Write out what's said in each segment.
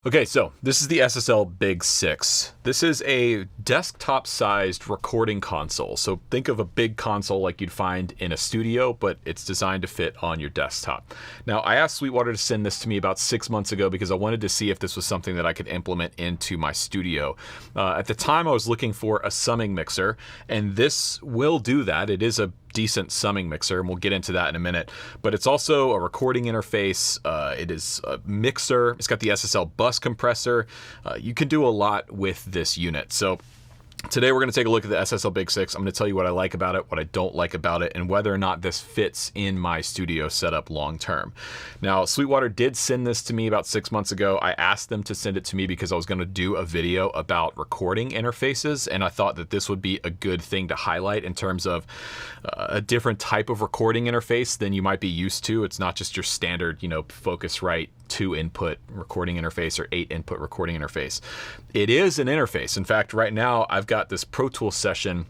Okay, so this is the SSL Big Six. This is a desktop-sized recording console. So think of a big console like you'd find in a studio, but it's designed to fit on your desktop. Now, I asked Sweetwater to send this to me about 6 months ago because I wanted to see if this was something that I could implement into my studio. At the time, I was looking for a summing mixer, and this will do that. It is a decent summing mixer, and we'll get into that in a minute, but it's also a recording interface. It is a mixer. It's got the SSL bus compressor. You can do a lot with this unit. So today we're going to take a look at the SSL Big Six. I'm going to tell you what I like about it, what I don't like about it, and whether or not this fits in my studio setup long term. Now, Sweetwater did send this to me about 6 months ago. I asked them to send it to me because I was going to do a video about recording interfaces, and I thought that this would be a good thing to highlight in terms of a different type of recording interface than you might be used to. It's not just your standard, Focusrite 2-input recording interface or 8-input recording interface. It is an interface. In fact, right now I've got this Pro Tools session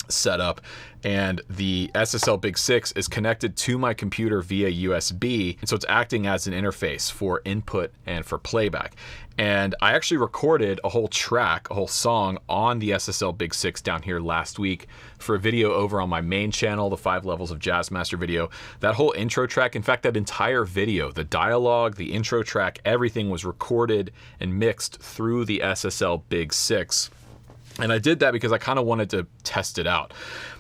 set up, and the SSL Big Six is connected to my computer via USB, and so it's acting as an interface for input and for playback. And I actually recorded a whole track, a whole song on the SSL Big Six down here last week for a video over on my main channel, the 5 Levels of Jazz Master video. That whole intro track, in fact, that entire video, the dialogue, the intro track, everything was recorded and mixed through the SSL Big Six. And I did that because I kind of wanted to test it out.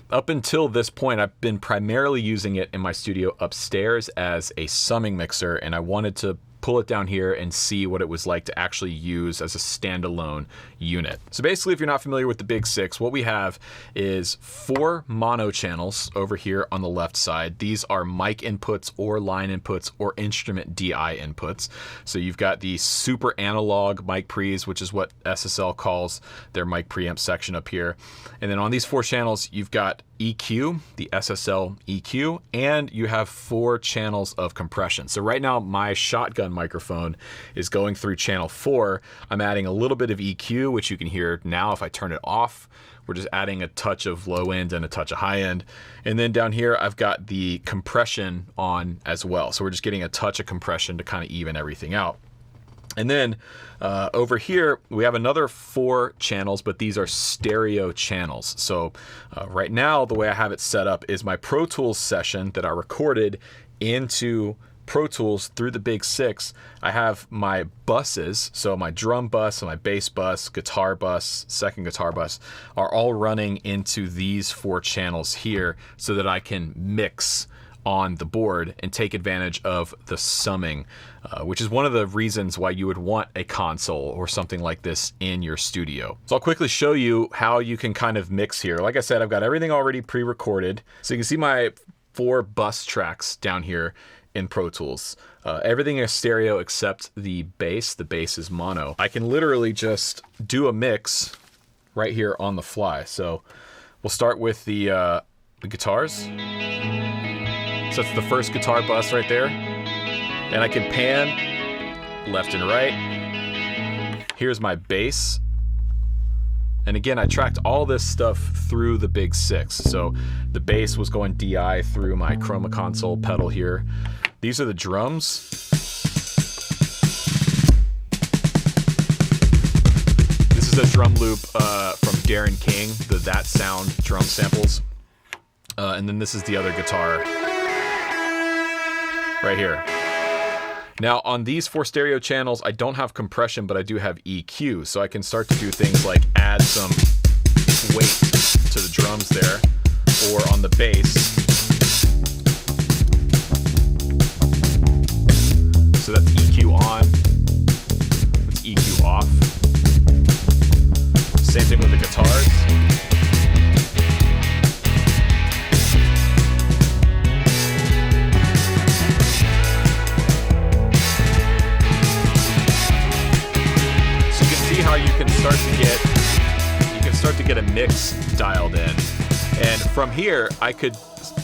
Up until this point, I've been primarily using it in my studio upstairs as a summing mixer, and I wanted to pull it down here and see what it was like to actually use as a standalone unit. So basically, if you're not familiar with the Big Six, what we have is 4 mono channels over here on the left side. These are mic inputs or line inputs or instrument DI inputs. So you've got the super analog mic pre's, which is what SSL calls their mic preamp section up here. And then on these 4 channels, you've got EQ, the SSL EQ, and you have 4 channels of compression. So right now my shotgun microphone is going through channel 4. I'm adding a little bit of EQ, which you can hear now if I turn it off. We're just adding a touch of low end and a touch of high end. And then down here, I've got the compression on as well. So we're just getting a touch of compression to kind of even everything out. And then over here, we have another 4 channels, but these are stereo channels. So right now, the way I have it set up is my Pro Tools session that I recorded into Pro Tools through the Big Six. I have my buses, so my drum bus and my bass bus, guitar bus, second guitar bus, are all running into these 4 channels here so that I can mix on the board and take advantage of the summing, which is one of the reasons why you would want a console or something like this in your studio. So I'll quickly show you how you can kind of mix here. Like I said, I've got everything already pre-recorded. So you can see my 4 bus tracks down here in Pro Tools. Everything is stereo except the bass. The bass is mono. I can literally just do a mix right here on the fly. So we'll start with the guitars. So it's the first guitar bus right there. And I can pan left and right. Here's my bass. And again, I tracked all this stuff through the Big Six. So the bass was going DI through my Chroma console pedal here. These are the drums. This is a drum loop from Darren King, the That Sound drum samples. And then this is the other guitar right here. Now on these 4 stereo channels, I don't have compression, but I do have EQ. So I can start to do things like add some weight to the drums there, or on the bass. So that's EQ on, that's EQ off. Same thing with the guitars. How you can start to get a mix dialed in, and from here I could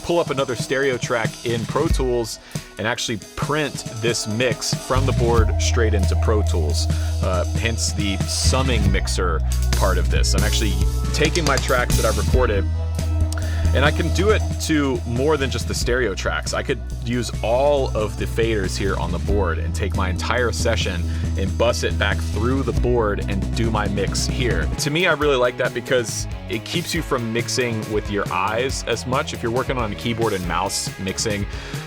pull up another stereo track in Pro Tools and actually print this mix from the board straight into Pro Tools. Hence the summing mixer part of this. I'm actually taking my tracks that I've recorded And I can do it to more than just the stereo tracks. I could use all of the faders here on the board and take my entire session and bus it back through the board and do my mix here. To me, I really like that because it keeps you from mixing with your eyes as much. If you're working on a keyboard and mouse mixing,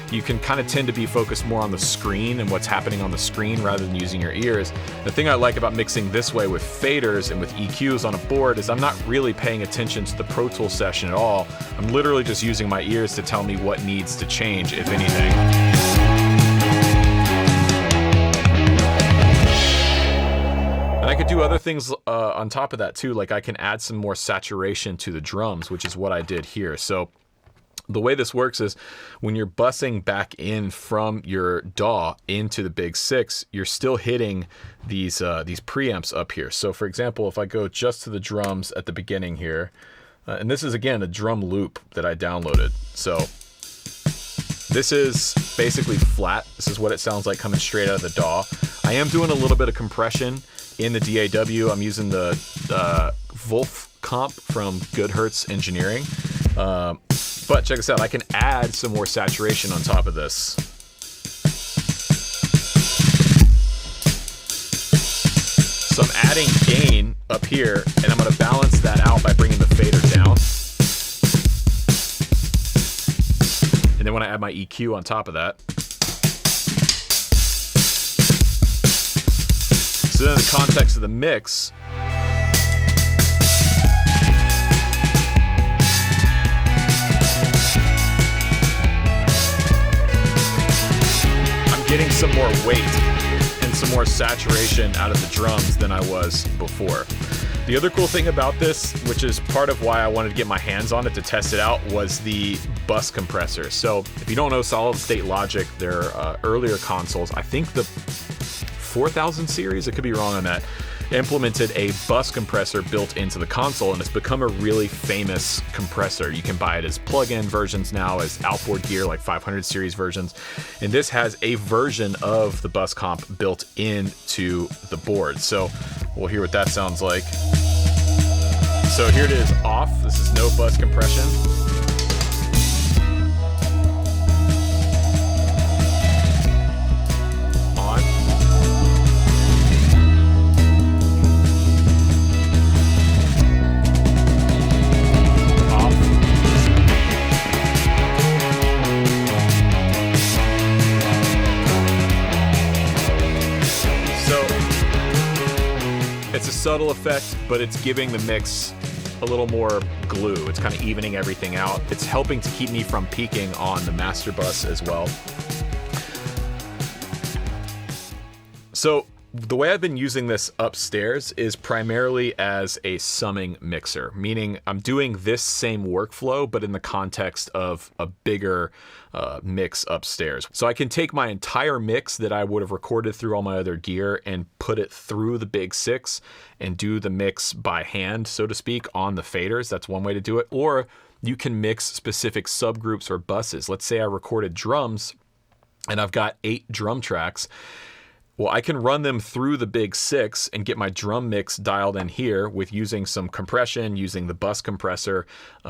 you can kind of tend to be focused more on the screen and what's happening on the screen rather than using your ears. The thing I like about mixing this way with faders and with EQs on a board is I'm not really paying attention to the Pro Tools session at all. I'm literally just using my ears to tell me what needs to change, if anything. And I could do other things on top of that too, like I can add some more saturation to the drums, which is what I did here. So the way this works is when you're bussing back in from your DAW into the Big Six, you're still hitting these preamps up here. So for example, if I go just to the drums at the beginning here, and this is again a drum loop that I downloaded. So this is basically flat. This is what it sounds like coming straight out of the DAW. I am doing a little bit of compression in the DAW. I'm using the Wolf comp from Goodhertz Engineering. But check this out, I can add some more saturation on top of this. So I'm adding gain up here, and I'm going to balance that out by bringing the fader down. And then when I add my EQ on top of that. So then in the context of the mix, getting some more weight and some more saturation out of the drums than I was before. The other cool thing about this, which is part of why I wanted to get my hands on it to test it out, was the bus compressor. So if you don't know Solid State Logic, their earlier consoles, I think the 4000 series, I could be wrong on that, implemented a bus compressor built into the console, and it's become a really famous compressor. You can buy it as plug-in versions now, as outboard gear, like 500 series versions. And this has a version of the bus comp built into the board. So we'll hear what that sounds like. So here it is off. This is no bus compression. It's a subtle effect, but it's giving the mix a little more glue. It's kind of evening everything out. It's helping to keep me from peaking on the master bus as well. So the way I've been using this upstairs is primarily as a summing mixer, meaning I'm doing this same workflow, but in the context of a bigger mix upstairs. So I can take my entire mix that I would have recorded through all my other gear and put it through the Big Six and do the mix by hand, so to speak, on the faders. That's one way to do it. Or you can mix specific subgroups or buses. Let's say I recorded drums and I've got 8 drum tracks. Well, I can run them through the Big Six and get my drum mix dialed in here with using some compression, using the bus compressor.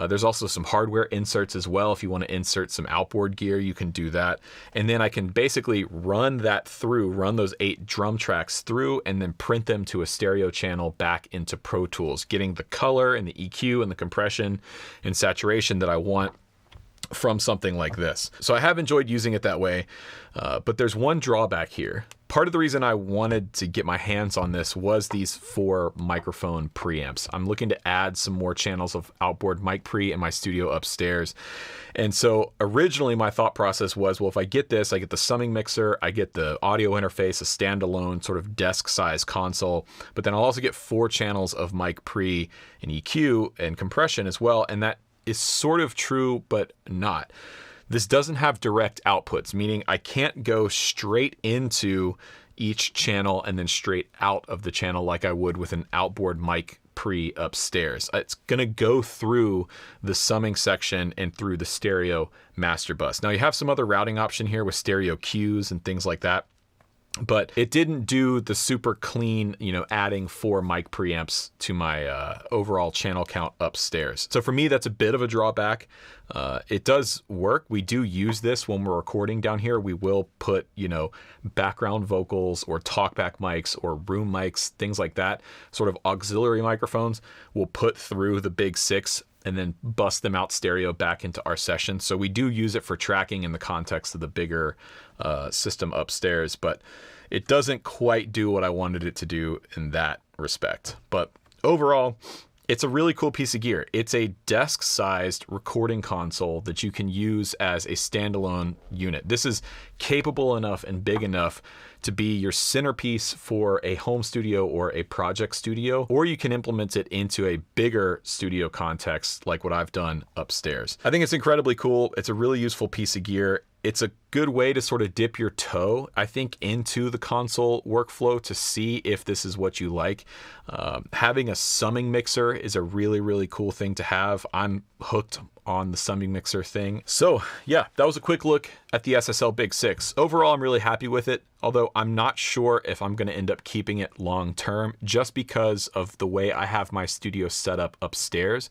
There's also some hardware inserts as well. If you want to insert some outboard gear, you can do that. And then I can basically run that through, run those 8 drum tracks through, and then print them to a stereo channel back into Pro Tools, getting the color and the EQ and the compression and saturation that I want from something like this. So I have enjoyed using it that way, but there's one drawback here. Part of the reason I wanted to get my hands on this was these 4 microphone preamps. I'm looking to add some more channels of outboard mic pre in my studio upstairs. And so originally my thought process was, well, if I get this, I get the summing mixer, I get the audio interface, a standalone sort of desk size console, but then I'll also get 4 channels of mic pre and EQ and compression as well. And that is sort of true, but not. This doesn't have direct outputs, meaning I can't go straight into each channel and then straight out of the channel like I would with an outboard mic pre upstairs. It's going to go through the summing section and through the stereo master bus. Now you have some other routing option here with stereo cues and things like that. but it didn't do the super clean, adding 4 mic preamps to my overall channel count upstairs. So for me, that's a bit of a drawback. It does work. We do use this when we're recording down here. We will put, background vocals or talkback mics or room mics, things like that, sort of auxiliary microphones we'll put through the Big Six and then bust them out stereo back into our session. So we do use it for tracking in the context of the bigger system upstairs, but it doesn't quite do what I wanted it to do in that respect. But overall, it's a really cool piece of gear. It's a desk-sized recording console that you can use as a standalone unit. This is capable enough and big enough to be your centerpiece for a home studio or a project studio, or you can implement it into a bigger studio context like what I've done upstairs. I think it's incredibly cool. It's a really useful piece of gear. It's a good way to sort of dip your toe, I think, into the console workflow to see if this is what you like. Having a summing mixer is a really, really cool thing to have. I'm hooked on the summing mixer thing. So yeah, that was a quick look at the SSL Big Six. Overall, I'm really happy with it, although I'm not sure if I'm going to end up keeping it long term just because of the way I have my studio set up upstairs.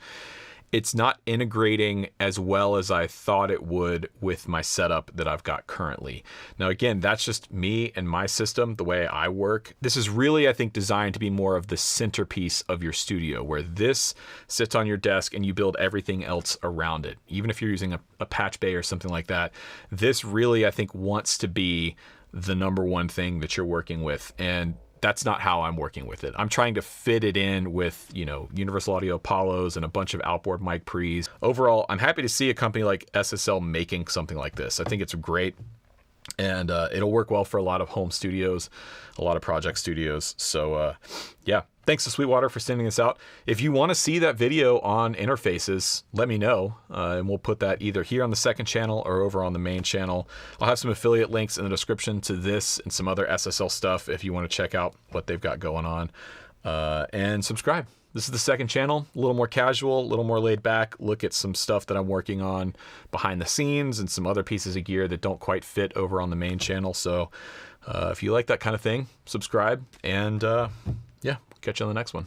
It's not integrating as well as I thought it would with my setup that I've got currently. Now, again, that's just me and my system, the way I work. This is really, I think, designed to be more of the centerpiece of your studio, where this sits on your desk and you build everything else around it. Even if you're using a patch bay or something like that, this really, I think, wants to be the number one thing that you're working with. And that's not how I'm working with it. I'm trying to fit it in with, Universal Audio Apollos and a bunch of outboard mic pre's. Overall, I'm happy to see a company like SSL making something like this. I think it's great, and it'll work well for a lot of home studios, a lot of project studios. So yeah, thanks to Sweetwater for sending this out. If you want to see that video on interfaces, let me know, and we'll put that either here on the second channel or over on the main channel. I'll have some affiliate links in the description to this and some other SSL stuff if you want to check out what they've got going on. And subscribe. This is the second channel, a little more casual, a little more laid back, look at some stuff that I'm working on behind the scenes and some other pieces of gear that don't quite fit over on the main channel. So if you like that kind of thing, subscribe, and yeah, catch you on the next one.